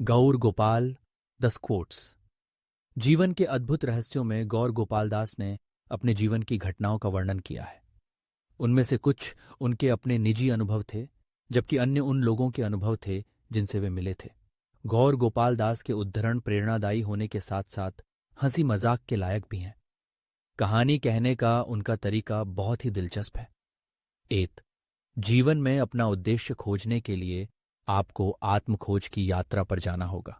गौर गोपाल दस कोट्स। जीवन के अद्भुत रहस्यों में गौर गोपाल दास ने अपने जीवन की घटनाओं का वर्णन किया है। उनमें से कुछ उनके अपने निजी अनुभव थे, जबकि अन्य उन लोगों के अनुभव थे जिनसे वे मिले थे। गौर गोपाल दास के उद्धरण प्रेरणादायी होने के साथ साथ हंसी मजाक के लायक भी हैं। कहानी कहने का उनका तरीका बहुत ही दिलचस्प है। 1। जीवन में अपना उद्देश्य खोजने के लिए आपको आत्मखोज की यात्रा पर जाना होगा।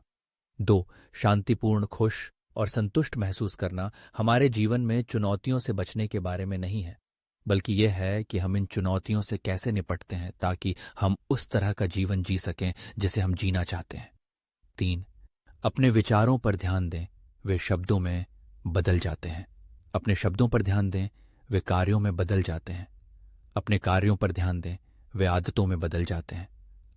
2। शांतिपूर्ण, खुश और संतुष्ट महसूस करना हमारे जीवन में चुनौतियों से बचने के बारे में नहीं है, बल्कि यह है कि हम इन चुनौतियों से कैसे निपटते हैं ताकि हम उस तरह का जीवन जी सकें जिसे हम जीना चाहते हैं। 3। अपने विचारों पर ध्यान दें, वे शब्दों में बदल जाते हैं। अपने शब्दों पर ध्यान दें, वे कार्यों में बदल जाते हैं। अपने कार्यों पर ध्यान दें, वे आदतों में बदल जाते हैं।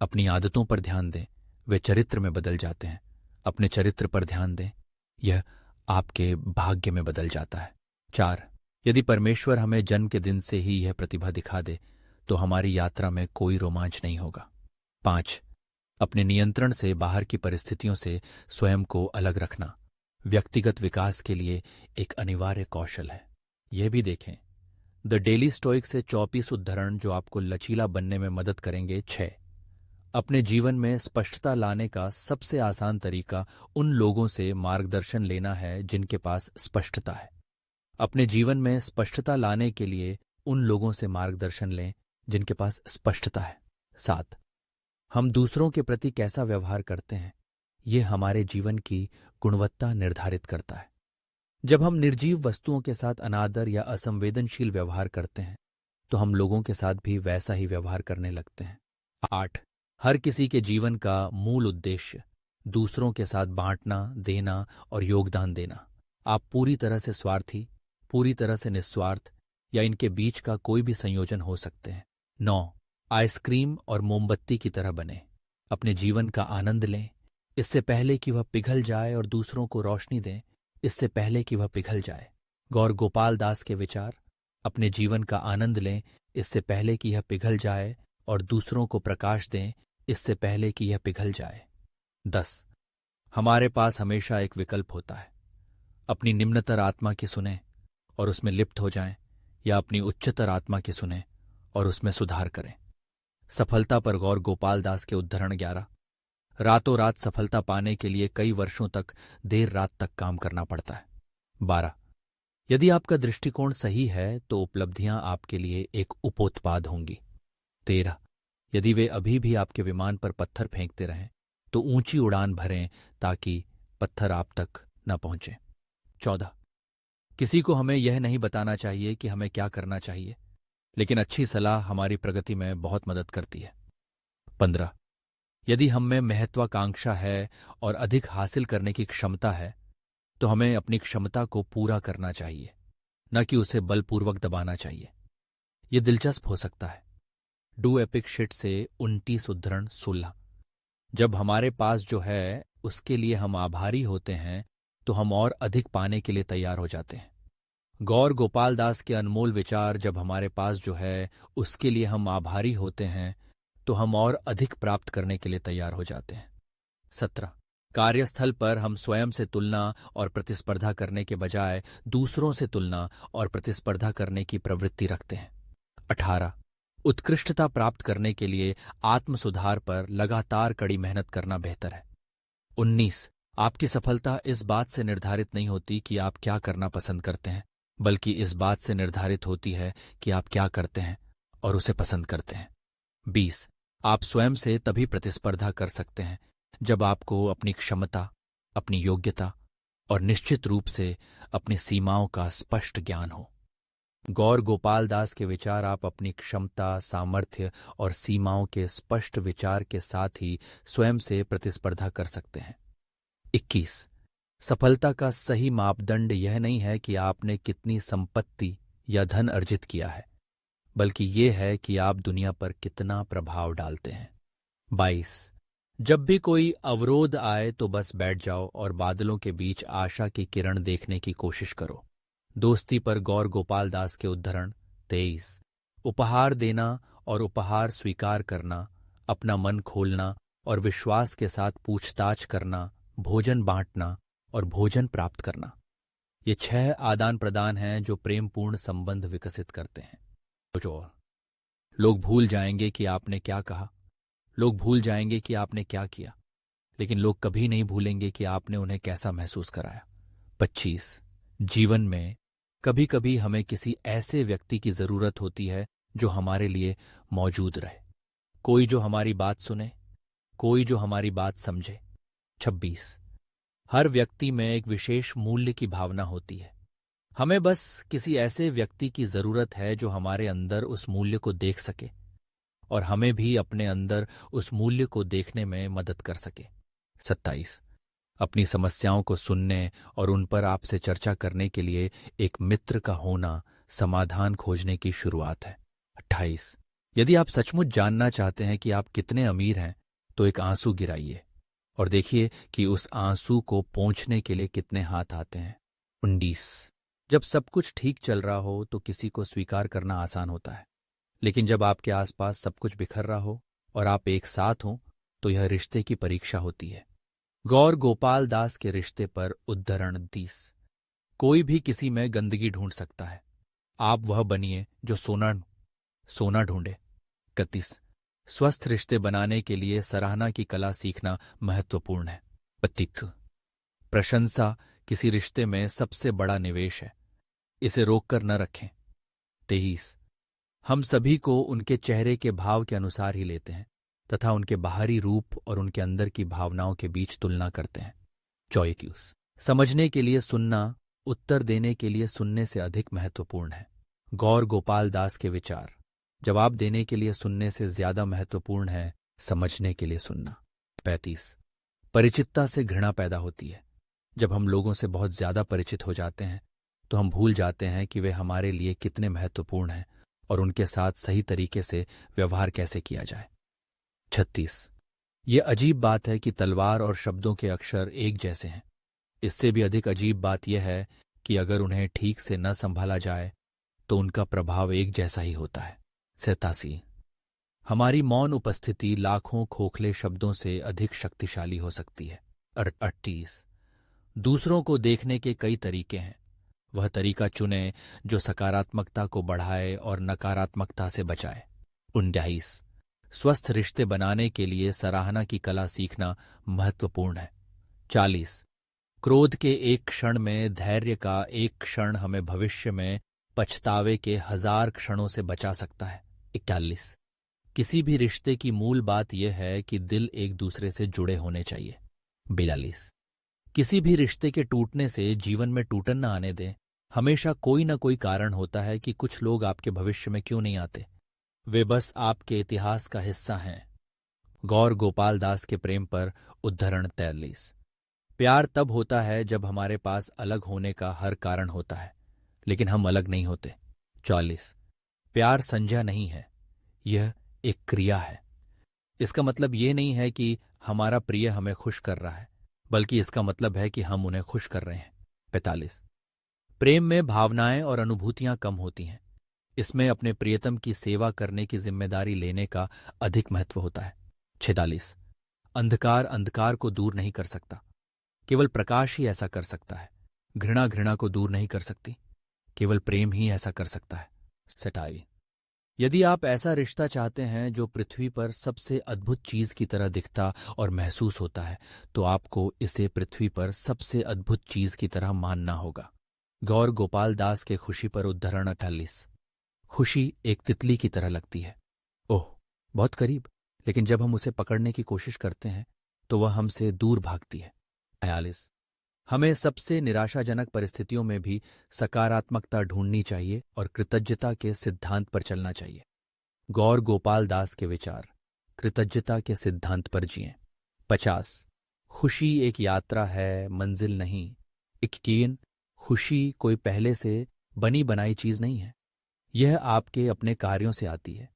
अपनी आदतों पर ध्यान दें, वे चरित्र में बदल जाते हैं। अपने चरित्र पर ध्यान दें, यह आपके भाग्य में बदल जाता है। 4। यदि परमेश्वर हमें जन्म के दिन से ही यह प्रतिभा दिखा दे तो हमारी यात्रा में कोई रोमांच नहीं होगा। 5। अपने नियंत्रण से बाहर की परिस्थितियों से स्वयं को अलग रखना व्यक्तिगत विकास के लिए एक अनिवार्य कौशल है। यह भी देखें द डेली स्टोइक से 24 उद्धरण जो आपको लचीला बनने में मदद करेंगे। 6। अपने जीवन में स्पष्टता लाने का सबसे आसान तरीका उन लोगों से मार्गदर्शन लेना है जिनके पास स्पष्टता है। अपने जीवन में स्पष्टता लाने के लिए उन लोगों से मार्गदर्शन लें जिनके पास स्पष्टता है। 7। हम दूसरों के प्रति कैसा व्यवहार करते हैं, यह हमारे जीवन की गुणवत्ता निर्धारित करता है। जब हम निर्जीव वस्तुओं के साथ अनादर या असंवेदनशील व्यवहार करते हैं तो हम लोगों के साथ भी वैसा ही व्यवहार करने लगते हैं। 8। हर किसी के जीवन का मूल उद्देश्य दूसरों के साथ बांटना, देना और योगदान देना। आप पूरी तरह से स्वार्थी, पूरी तरह से निस्वार्थ या इनके बीच का कोई भी संयोजन हो सकते हैं। 9। आइसक्रीम और मोमबत्ती की तरह बने। अपने जीवन का आनंद लें, इससे पहले कि वह पिघल जाए, और दूसरों को रोशनी दें, इससे पहले कि वह पिघल जाए। गौर गोपाल दास के विचार: अपने जीवन का आनंद लें, इससे पहले कि यह पिघल जाए, और दूसरों को प्रकाश दें, इससे पहले कि यह पिघल जाए। 10। हमारे पास हमेशा एक विकल्प होता है। अपनी निम्नतर आत्मा की सुनें और उसमें लिप्त हो जाएं, या अपनी उच्चतर आत्मा की सुनें और उसमें सुधार करें। सफलता पर गौर गोपाल दास के उद्धरण 11। रातों रात सफलता पाने के लिए कई वर्षों तक देर रात तक काम करना पड़ता है। 12। यदि आपका दृष्टिकोण सही है तो उपलब्धियां आपके लिए एक उपोत्पाद होंगी। 13। यदि वे अभी भी आपके विमान पर पत्थर फेंकते रहें तो ऊंची उड़ान भरें ताकि पत्थर आप तक न पहुंचे। 14। किसी को हमें यह नहीं बताना चाहिए कि हमें क्या करना चाहिए, लेकिन अच्छी सलाह हमारी प्रगति में बहुत मदद करती है। 15। यदि हम में महत्वाकांक्षा है और अधिक हासिल करने की क्षमता है तो हमें अपनी क्षमता को पूरा करना चाहिए, न कि उसे बलपूर्वक दबाना चाहिए। यह दिलचस्प हो सकता है। डू एपिक शिट से 29 उद्धरण 16। जब हमारे पास जो है उसके लिए हम आभारी होते हैं तो हम और अधिक पाने के लिए तैयार हो जाते हैं। गौर गोपाल दास के अनमोल विचार: जब हमारे पास जो है उसके लिए हम आभारी होते हैं तो हम और अधिक प्राप्त करने के लिए तैयार हो जाते हैं। 17। कार्यस्थल पर हम स्वयं से तुलना और प्रतिस्पर्धा करने के बजाय दूसरों से तुलना और प्रतिस्पर्धा करने की प्रवृत्ति रखते हैं। 18। उत्कृष्टता प्राप्त करने के लिए आत्मसुधार पर लगातार कड़ी मेहनत करना बेहतर है। 19। आपकी सफलता इस बात से निर्धारित नहीं होती कि आप क्या करना पसंद करते हैं, बल्कि इस बात से निर्धारित होती है कि आप क्या करते हैं और उसे पसंद करते हैं। 20। आप स्वयं से तभी प्रतिस्पर्धा कर सकते हैं जब आपको अपनी क्षमता, अपनी योग्यता और निश्चित रूप से अपनी सीमाओं का स्पष्ट ज्ञान हो। गौर गोपाल दास के विचार: आप अपनी क्षमता, सामर्थ्य और सीमाओं के स्पष्ट विचार के साथ ही स्वयं से प्रतिस्पर्धा कर सकते हैं। 21। सफलता का सही मापदंड यह नहीं है कि आपने कितनी संपत्ति या धन अर्जित किया है, बल्कि ये है कि आप दुनिया पर कितना प्रभाव डालते हैं। 22। जब भी कोई अवरोध आए तो बस बैठ जाओ और बादलों के बीच आशा की किरण देखने की कोशिश करो। दोस्ती पर गौर गोपाल दास के उद्धरण 23। उपहार देना और उपहार स्वीकार करना, अपना मन खोलना और विश्वास के साथ पूछताछ करना, भोजन बांटना और भोजन प्राप्त करना। ये 6 आदान प्रदान हैं जो प्रेमपूर्ण संबंध विकसित करते हैं। कुछ और लोग भूल जाएंगे कि आपने क्या कहा, लोग भूल जाएंगे कि आपने क्या किया, लेकिन लोग कभी नहीं भूलेंगे कि आपने उन्हें कैसा महसूस कराया। 25 जीवन में कभी कभी हमें किसी ऐसे व्यक्ति की जरूरत होती है जो हमारे लिए मौजूद रहे, कोई जो हमारी बात सुने, कोई जो हमारी बात समझे। 26 हर व्यक्ति में एक विशेष मूल्य की भावना होती है। हमें बस किसी ऐसे व्यक्ति की जरूरत है जो हमारे अंदर उस मूल्य को देख सके और हमें भी अपने अंदर उस मूल्य को देखने में मदद कर सके। 27 अपनी समस्याओं को सुनने और उन पर आपसे चर्चा करने के लिए एक मित्र का होना समाधान खोजने की शुरुआत है। 28 यदि आप सचमुच जानना चाहते हैं कि आप कितने अमीर हैं तो एक आंसू गिराइए और देखिए कि उस आंसू को पोंछने के लिए कितने हाथ आते हैं। 19 जब सब कुछ ठीक चल रहा हो तो किसी को स्वीकार करना आसान होता है, लेकिन जब आपके आसपास सब कुछ बिखर रहा हो और आप एक साथ हों तो यह रिश्ते की परीक्षा होती है। गौर गोपाल दास के रिश्ते पर उद्धरण 30 कोई भी किसी में गंदगी ढूंढ सकता है, आप वह बनिए जो सोना ढूंढे। 31 स्वस्थ रिश्ते बनाने के लिए सराहना की कला सीखना महत्वपूर्ण है। 32 प्रशंसा किसी रिश्ते में सबसे बड़ा निवेश है, इसे रोककर न रखें। 23 हम सभी को उनके चेहरे के भाव के अनुसार ही लेते हैं तथा उनके बाहरी रूप और उनके अंदर की भावनाओं के बीच तुलना करते हैं। 24 समझने के लिए सुनना उत्तर देने के लिए सुनने से अधिक महत्वपूर्ण है। गौर गोपाल दास के विचार जवाब देने के लिए सुनने से ज्यादा महत्वपूर्ण है समझने के लिए सुनना। 35 परिचितता से घृणा पैदा होती है। जब हम लोगों से बहुत ज्यादा परिचित हो जाते हैं तो हम भूल जाते हैं कि वे हमारे लिए कितने महत्वपूर्ण हैं और उनके साथ सही तरीके से व्यवहार कैसे किया जाए। 36 ये अजीब बात है कि तलवार और शब्दों के अक्षर एक जैसे हैं। इससे भी अधिक अजीब बात यह है कि अगर उन्हें ठीक से न संभाला जाए तो उनका प्रभाव एक जैसा ही होता है। 87 हमारी मौन उपस्थिति लाखों खोखले शब्दों से अधिक शक्तिशाली हो सकती है। 38 दूसरों को देखने के कई तरीके हैं, वह तरीका चुनें जो सकारात्मकता को बढ़ाए और नकारात्मकता से बचाए। 39 स्वस्थ रिश्ते बनाने के लिए सराहना की कला सीखना महत्वपूर्ण है। 40 क्रोध के एक क्षण में धैर्य का एक क्षण हमें भविष्य में पछतावे के 1000 क्षणों से बचा सकता है। 41 किसी भी रिश्ते की मूल बात यह है कि दिल एक दूसरे से जुड़े होने चाहिए। 42 किसी भी रिश्ते के टूटने से जीवन में टूटन न आने दें। हमेशा कोई न कोई कारण होता है कि कुछ लोग आपके भविष्य में क्यों नहीं आते, वे बस आपके इतिहास का हिस्सा हैं। गौर गोपाल दास के प्रेम पर उद्धरण 43 प्यार तब होता है जब हमारे पास अलग होने का हर कारण होता है, लेकिन हम अलग नहीं होते। 44 प्यार संज्ञा नहीं है, यह एक क्रिया है। इसका मतलब ये नहीं है कि हमारा प्रिय हमें खुश कर रहा है, बल्कि इसका मतलब है कि हम उन्हें खुश कर रहे हैं। 45 प्रेम में भावनाएं और अनुभूतियां कम होती हैं, इसमें अपने प्रियतम की सेवा करने की जिम्मेदारी लेने का अधिक महत्व होता है। 46 अंधकार अंधकार को दूर नहीं कर सकता, केवल प्रकाश ही ऐसा कर सकता है। घृणा घृणा को दूर नहीं कर सकती, केवल प्रेम ही ऐसा कर सकता है। 27 यदि आप ऐसा रिश्ता चाहते हैं जो पृथ्वी पर सबसे अद्भुत चीज की तरह दिखता और महसूस होता है, तो आपको इसे पृथ्वी पर सबसे अद्भुत चीज की तरह मानना होगा। गौर गोपाल दास के खुशी पर उद्धरण 48 खुशी एक तितली की तरह लगती है, ओह बहुत करीब, लेकिन जब हम उसे पकड़ने की कोशिश करते हैं तो वह हमसे दूर भागती है। 46 हमें सबसे निराशाजनक परिस्थितियों में भी सकारात्मकता ढूंढनी चाहिए और कृतज्ञता के सिद्धांत पर चलना चाहिए। गौर गोपाल दास के विचार कृतज्ञता के सिद्धांत पर जिएं। 50 खुशी एक यात्रा है, मंजिल नहीं। 51 खुशी कोई पहले से बनी बनाई चीज नहीं है, यह आपके अपने कार्यों से आती है।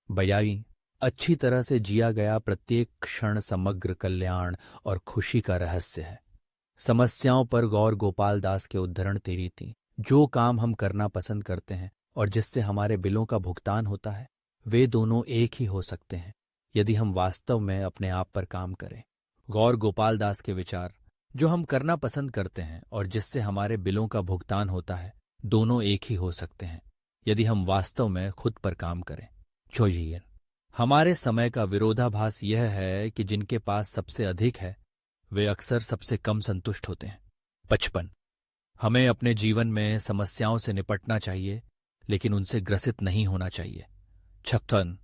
52 अच्छी तरह से जिया गया प्रत्येक क्षण समग्र कल्याण और खुशी का रहस्य है। समस्याओं पर गौर गोपाल दास के उद्धरण 33 जो काम हम करना पसंद करते हैं और जिससे हमारे बिलों का भुगतान होता है, वे दोनों एक ही हो सकते हैं, यदि हम वास्तव में अपने आप पर काम करें। गौर गोपाल दास के विचार, जो हम करना पसंद करते हैं और जिससे हमारे बिलों का भुगतान होता है, दोनों एक ही हो सकते हैं यदि हम वास्तव में खुद पर काम करें। चोयियन, हमारे समय का विरोधाभास यह है कि जिनके पास सबसे अधिक है वे अक्सर सबसे कम संतुष्ट होते हैं। 55, हमें अपने जीवन में समस्याओं से निपटना चाहिए लेकिन उनसे ग्रसित नहीं होना चाहिए। 56,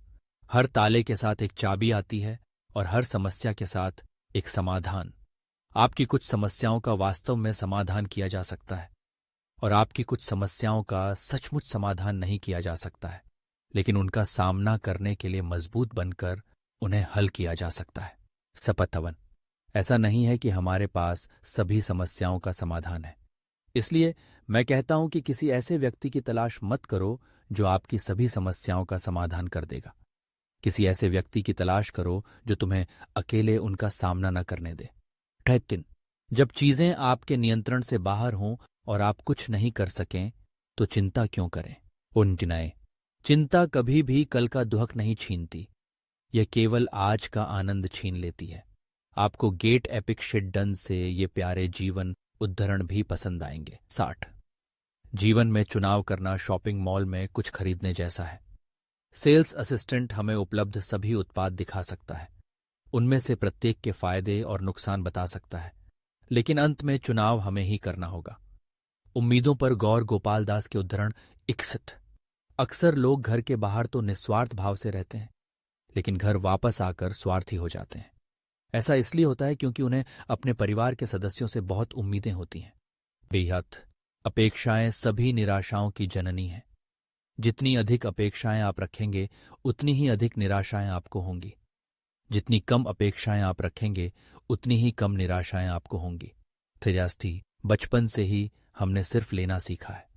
हर ताले के साथ एक चाबी आती है और हर समस्या के साथ एक समाधान। आपकी कुछ समस्याओं का वास्तव में समाधान किया जा सकता है और आपकी कुछ समस्याओं का सचमुच समाधान नहीं किया जा सकता है, लेकिन उनका सामना करने के लिए मजबूत बनकर उन्हें हल किया जा सकता है। 57, ऐसा नहीं है कि हमारे पास सभी समस्याओं का समाधान है। इसलिए मैं कहता हूं कि किसी ऐसे व्यक्ति की तलाश मत करो जो आपकी सभी समस्याओं का समाधान कर देगा। किसी ऐसे व्यक्ति की तलाश करो जो तुम्हें अकेले उनका सामना न करने दे। 58, जब चीजें आपके नियंत्रण से बाहर हों और आप कुछ नहीं कर सकें तो चिंता क्यों करें। 59, चिंता कभी भी कल का दुहक नहीं छीनती, यह केवल आज का आनंद छीन लेती है। आपको गेट एपिक शिट डन से ये प्यारे जीवन उद्धरण भी पसंद आएंगे। 60, जीवन में चुनाव करना शॉपिंग मॉल में कुछ खरीदने जैसा है। सेल्स असिस्टेंट हमें उपलब्ध सभी उत्पाद दिखा सकता है, उनमें से प्रत्येक के फायदे और नुकसान बता सकता है, लेकिन अंत में चुनाव हमें ही करना होगा। उम्मीदों पर गौर गोपाल दास के उद्धरण 61, अक्सर लोग घर के बाहर तो निस्वार्थ भाव से रहते हैं लेकिन घर वापस आकर स्वार्थी हो जाते हैं। ऐसा इसलिए होता है क्योंकि उन्हें अपने परिवार के सदस्यों से बहुत उम्मीदें होती हैं। बेहद अपेक्षाएं सभी निराशाओं की जननी हैं। जितनी अधिक अपेक्षाएं आप रखेंगे उतनी ही अधिक निराशाएं आपको होंगी। जितनी कम अपेक्षाएं आप रखेंगे उतनी ही कम निराशाएं आपको होंगी। 83, बचपन से ही हमने सिर्फ लेना सीखा है,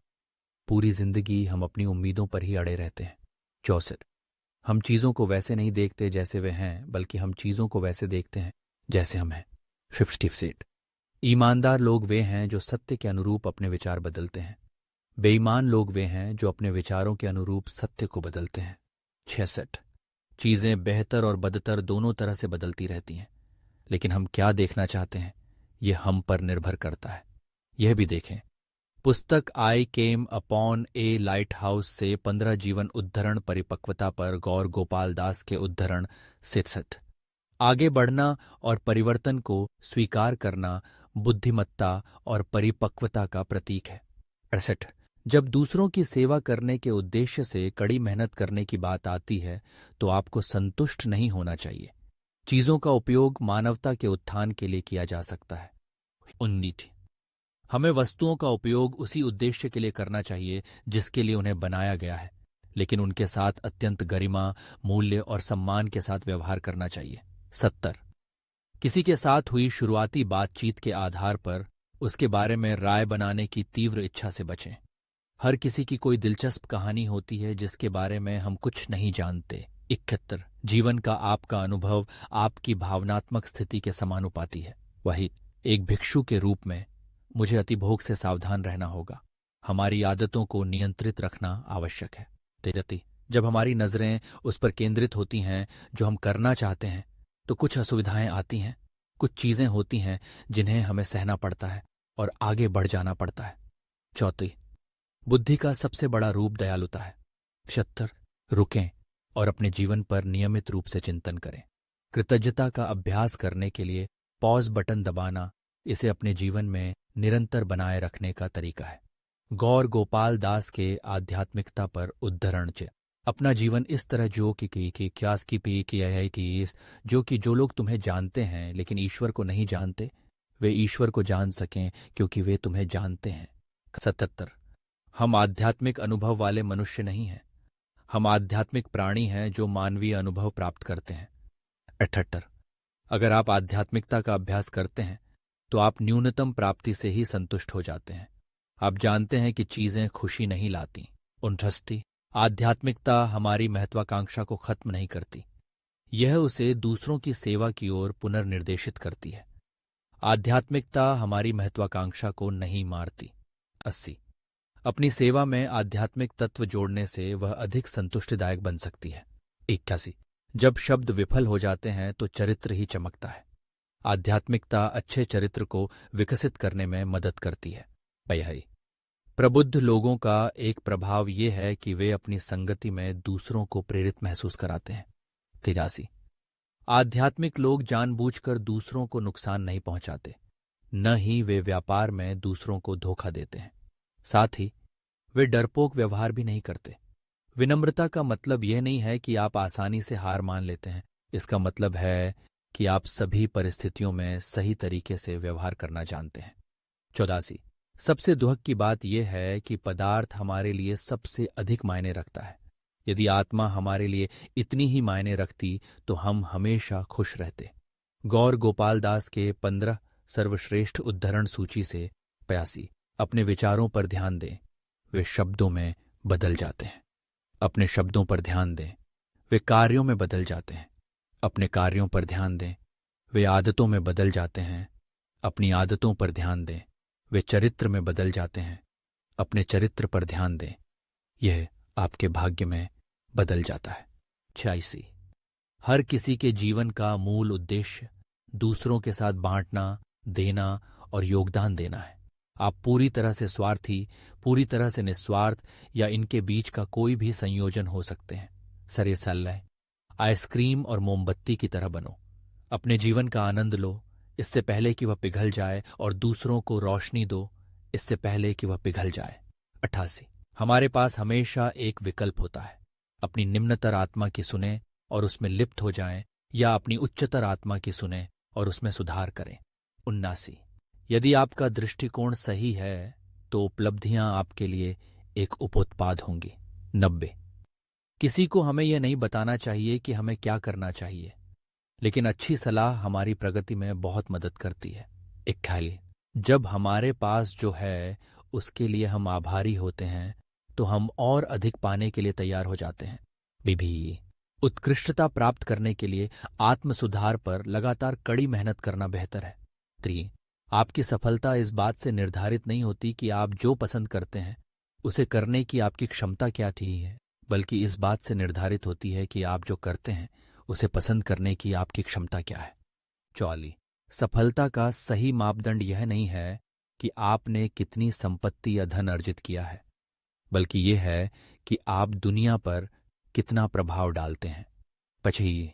पूरी जिंदगी हम अपनी उम्मीदों पर ही अड़े रहते हैं। 64, हम चीजों को वैसे नहीं देखते जैसे वे हैं, बल्कि हम चीजों को वैसे देखते हैं जैसे हम हैं। 58, ईमानदार लोग वे हैं जो सत्य के अनुरूप अपने विचार बदलते हैं। बेईमान लोग वे हैं जो अपने विचारों के अनुरूप सत्य को बदलते हैं। 66, चीजें बेहतर और बदतर दोनों तरह से बदलती रहती हैं, लेकिन हम क्या देखना चाहते हैं यह हम पर निर्भर करता है। यह भी देखें, पुस्तक आई केम अपॉन ए लाइट हाउस से 15 जीवन उद्धरण परिपक्वता पर गौर गोपाल दास के उद्धरण 67, आगे बढ़ना और परिवर्तन को स्वीकार करना बुद्धिमत्ता और परिपक्वता का प्रतीक है। 68, जब दूसरों की सेवा करने के उद्देश्य से कड़ी मेहनत करने की बात आती है तो आपको संतुष्ट नहीं होना चाहिए। चीजों का उपयोग मानवता के उत्थान के लिए किया जा सकता है। 19, हमें वस्तुओं का उपयोग उसी उद्देश्य के लिए करना चाहिए जिसके लिए उन्हें बनाया गया है, लेकिन उनके साथ अत्यंत गरिमा, मूल्य और सम्मान के साथ व्यवहार करना चाहिए। 70, किसी के साथ हुई शुरुआती बातचीत के आधार पर उसके बारे में राय बनाने की तीव्र इच्छा से बचें। हर किसी की कोई दिलचस्प कहानी होती है जिसके बारे में हम कुछ नहीं जानते। 71, जीवन का आपका अनुभव आपकी भावनात्मक स्थिति के समानुपाती है। वही एक भिक्षु के रूप में मुझे अतिभोग से सावधान रहना होगा। हमारी आदतों को नियंत्रित रखना आवश्यक है। 73, जब हमारी नजरें उस पर केंद्रित होती हैं जो हम करना चाहते हैं तो कुछ असुविधाएं आती हैं, कुछ चीजें होती हैं जिन्हें हमें सहना पड़ता है और आगे बढ़ जाना पड़ता है। 74, बुद्धि का सबसे बड़ा रूप दयालुता है। 75, रुकें और अपने जीवन पर नियमित रूप से चिंतन करें। कृतज्ञता का अभ्यास करने के लिए पॉज बटन दबाना इसे अपने जीवन में निरंतर बनाए रखने का तरीका है। गौर गोपाल दास के आध्यात्मिकता पर उद्धरण च अपना जीवन इस तरह जो कि क्यास की पी की आई की जो कि जो लोग तुम्हें जानते हैं लेकिन ईश्वर को नहीं जानते वे ईश्वर को जान सकें क्योंकि वे तुम्हें जानते हैं। 77, हम आध्यात्मिक अनुभव वाले मनुष्य नहीं हैं, हम आध्यात्मिक प्राणी हैं जो मानवीय अनुभव प्राप्त करते हैं। 78, अगर आप आध्यात्मिकता का अभ्यास करते हैं तो आप न्यूनतम प्राप्ति से ही संतुष्ट हो जाते हैं। आप जानते हैं कि चीजें खुशी नहीं लाती। 59, आध्यात्मिकता हमारी महत्वाकांक्षा को खत्म नहीं करती, यह उसे दूसरों की सेवा की ओर पुनर्निर्देशित करती है। आध्यात्मिकता हमारी महत्वाकांक्षा को नहीं मारती। 80, अपनी सेवा में आध्यात्मिक तत्व जोड़ने से वह अधिक संतुष्टिदायक बन सकती है। 81, जब शब्द विफल हो जाते हैं तो चरित्र ही चमकता है। आध्यात्मिकता अच्छे चरित्र को विकसित करने में मदद करती है। पयहई प्रबुद्ध लोगों का एक प्रभाव ये है कि वे अपनी संगति में दूसरों को प्रेरित महसूस कराते हैं। 83 आध्यात्मिक लोग जानबूझकर दूसरों को नुकसान नहीं पहुंचाते, न ही वे व्यापार में दूसरों को धोखा देते हैं। साथ ही वे डरपोक व्यवहार भी नहीं करते। विनम्रता का मतलब यह नहीं है कि आप आसानी से हार मान लेते हैं। इसका मतलब है कि आप सभी परिस्थितियों में सही तरीके से व्यवहार करना जानते हैं। 84 सबसे दुख की बात यह है कि पदार्थ हमारे लिए सबसे अधिक मायने रखता है। यदि आत्मा हमारे लिए इतनी ही मायने रखती तो हम हमेशा खुश रहते। गौर गोपाल दास के 15 सर्वश्रेष्ठ उद्धरण सूची से 85 अपने विचारों पर ध्यान दें, वे शब्दों में बदल जाते हैं। अपने शब्दों पर ध्यान दें, वे कार्यों में बदल जाते हैं। अपने कार्यों पर ध्यान दें, वे आदतों में बदल जाते हैं। अपनी आदतों पर ध्यान दें, वे चरित्र में बदल जाते हैं। अपने चरित्र पर ध्यान दें, यह आपके भाग्य में बदल जाता है। 86 हर किसी के जीवन का मूल उद्देश्य दूसरों के साथ बांटना, देना और योगदान देना है। आप पूरी तरह से स्वार्थी, पूरी तरह से निस्वार्थ या इनके बीच का कोई भी संयोजन हो सकते हैं। सरे सल्लय आइसक्रीम और मोमबत्ती की तरह बनो। अपने जीवन का आनंद लो इससे पहले कि वह पिघल जाए, और दूसरों को रोशनी दो इससे पहले कि वह पिघल जाए। 88 हमारे पास हमेशा एक विकल्प होता है। अपनी निम्नतर आत्मा की सुने और उसमें लिप्त हो जाएं, या अपनी उच्चतर आत्मा की सुने और उसमें सुधार करें। 79 यदि आपका दृष्टिकोण सही है तो उपलब्धियां आपके लिए एक उपोत्पाद होंगी। 90 किसी को हमें यह नहीं बताना चाहिए कि हमें क्या करना चाहिए, लेकिन अच्छी सलाह हमारी प्रगति में बहुत मदद करती है। 41 जब हमारे पास जो है उसके लिए हम आभारी होते हैं तो हम और अधिक पाने के लिए तैयार हो जाते हैं। बीबी उत्कृष्टता प्राप्त करने के लिए आत्म सुधार पर लगातार कड़ी मेहनत करना बेहतर है। 3 आपकी सफलता इस बात से निर्धारित नहीं होती कि आप जो पसंद करते हैं उसे करने की आपकी क्षमता क्या थी है, बल्कि इस बात से निर्धारित होती है कि आप जो करते हैं उसे पसंद करने की आपकी क्षमता क्या है। 44 सफलता का सही मापदंड यह नहीं है कि आपने कितनी संपत्ति या धन अर्जित किया है, बल्कि यह है कि आप दुनिया पर कितना प्रभाव डालते हैं। 25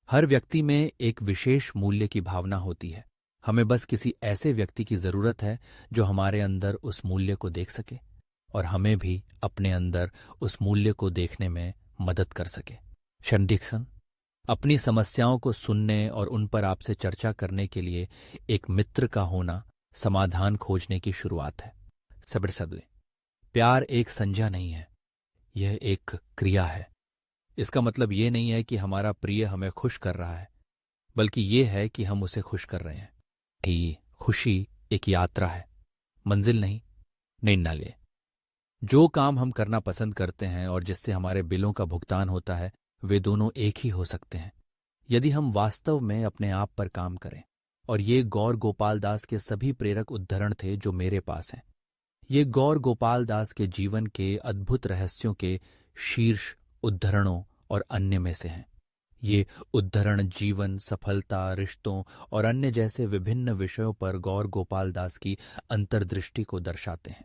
हर व्यक्ति में एक विशेष मूल्य की भावना होती है। हमें बस किसी ऐसे व्यक्ति की जरूरत है जो हमारे अंदर उस मूल्य को देख सके और हमें भी अपने अंदर उस मूल्य को देखने में मदद कर सके। शंडिक्सन अपनी समस्याओं को सुनने और उन पर आपसे चर्चा करने के लिए एक मित्र का होना समाधान खोजने की शुरुआत है। सबड़ सदले प्यार एक संज्ञा नहीं है, यह एक क्रिया है। इसका मतलब ये नहीं है कि हमारा प्रिय हमें खुश कर रहा है, बल्कि ये है कि हम उसे खुश कर रहे हैं। खुशी एक यात्रा है, मंजिल नहीं। निर्णय जो काम हम करना पसंद करते हैं और जिससे हमारे बिलों का भुगतान होता है वे दोनों एक ही हो सकते हैं यदि हम वास्तव में अपने आप पर काम करें। और ये गौर गोपाल दास के सभी प्रेरक उद्धरण थे जो मेरे पास हैं। ये गौर गोपाल दास के जीवन के अद्भुत रहस्यों के शीर्ष उद्धरणों और अन्य में से हैं। ये उद्धरण जीवन, सफलता, रिश्तों और अन्य जैसे विभिन्न विषयों पर गौर गोपाल दास की अंतर्दृष्टि को दर्शाते हैं।